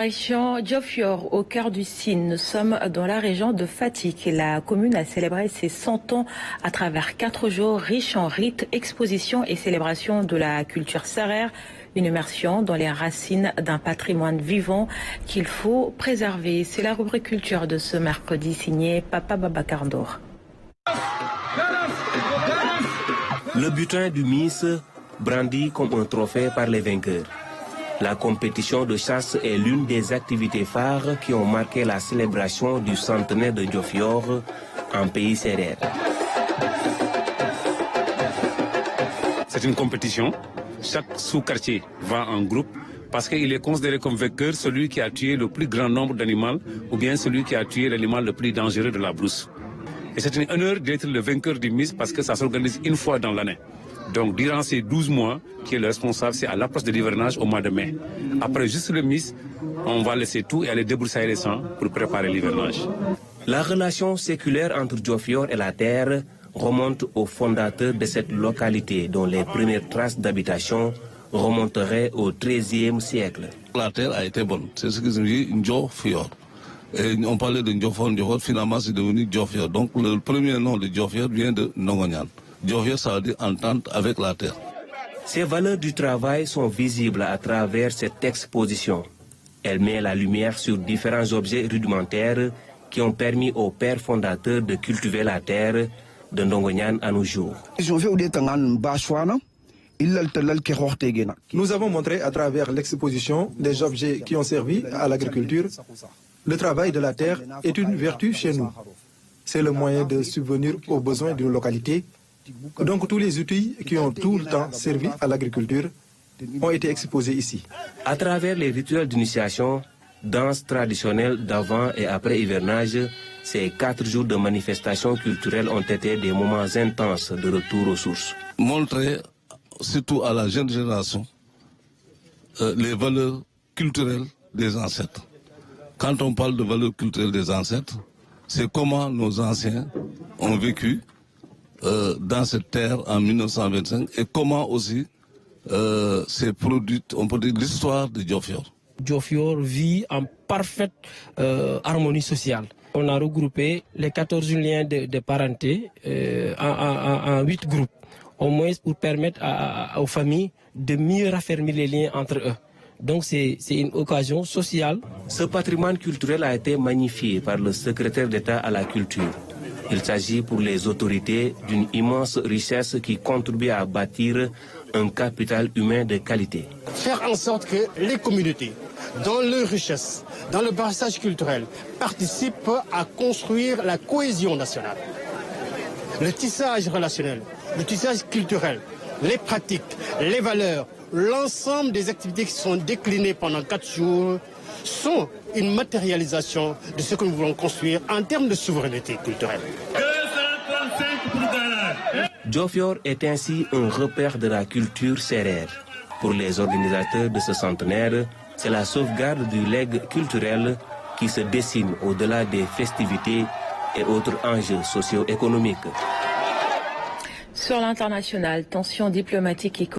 Direction Diofior, au cœur du Sine. Nous sommes dans la région de Fatick. La commune a célébré ses 100 ans à travers 4 jours riches en rites, expositions et célébrations de la culture sérère. Une immersion dans les racines d'un patrimoine vivant qu'il faut préserver. C'est la rubrique culture de ce mercredi signée Papa Babacar Ndor. Le butin du Miss brandi comme un trophée par les vainqueurs. La compétition de chasse est l'une des activités phares qui ont marqué la célébration du centenaire de Diofior en pays sérère. C'est une compétition. Chaque sous-quartier va en groupe parce qu'il est considéré comme vainqueur celui qui a tué le plus grand nombre d'animaux ou bien celui qui a tué l'animal le plus dangereux de la brousse. Et c'est un honneur d'être le vainqueur du Miss parce que ça s'organise une fois dans l'année. Donc, durant ces 12 mois, qui est le responsable, c'est à l'approche de l'hivernage au mois de mai. Après juste le Miss, on va laisser tout et aller débroussailler les champs pour préparer l'hivernage. La relation séculaire entre Diofior et la terre remonte aux fondateurs de cette localité dont les premières traces d'habitation remonteraient au XIIIe siècle. La terre a été bonne, c'est ce que je dis, Diofior. Et on parlait de Diofior, finalement c'est devenu Diofior. Donc le premier nom de Diofior vient de Ndongonyan. Diofior, ça veut dire entente avec la terre. Ces valeurs du travail sont visibles à travers cette exposition. Elle met la lumière sur différents objets rudimentaires qui ont permis aux pères fondateurs de cultiver la terre de Ndongonyan à nos jours. Nous avons montré à travers l'exposition des objets qui ont servi à l'agriculture. Le travail de la terre est une vertu chez nous. C'est le moyen de subvenir aux besoins d'une localité. Donc tous les outils qui ont tout le temps servi à l'agriculture ont été exposés ici. À travers les rituels d'initiation, danse traditionnelle d'avant et après hivernage, ces 4 jours de manifestations culturelles ont été des moments intenses de retour aux sources. Montrer surtout à la jeune génération les valeurs culturelles des ancêtres. Quand on parle de valeurs culturelles des ancêtres, c'est comment nos anciens ont vécu dans cette terre en 1925 et comment aussi s'est produite, on peut dire, l'histoire de Diofior. Diofior vit en parfaite harmonie sociale. On a regroupé les 14 liens de parenté en 8 groupes, au moins pour permettre aux familles de mieux raffermir les liens entre eux. Donc c'est une occasion sociale. Ce patrimoine culturel a été magnifié par le secrétaire d'État à la culture. Il s'agit pour les autorités d'une immense richesse qui contribue à bâtir un capital humain de qualité. Faire en sorte que les communautés, dans leur richesse, dans le brassage culturel, participent à construire la cohésion nationale. Le tissage relationnel, le tissage culturel, les pratiques, les valeurs, l'ensemble des activités qui sont déclinées pendant 4 jours sont une matérialisation de ce que nous voulons construire en termes de souveraineté culturelle. Diofior est ainsi un repère de la culture sérère. Pour les organisateurs de ce centenaire, c'est la sauvegarde du legs culturel qui se dessine au-delà des festivités et autres enjeux socio-économiques. Sur l'international, tensions diplomatiques et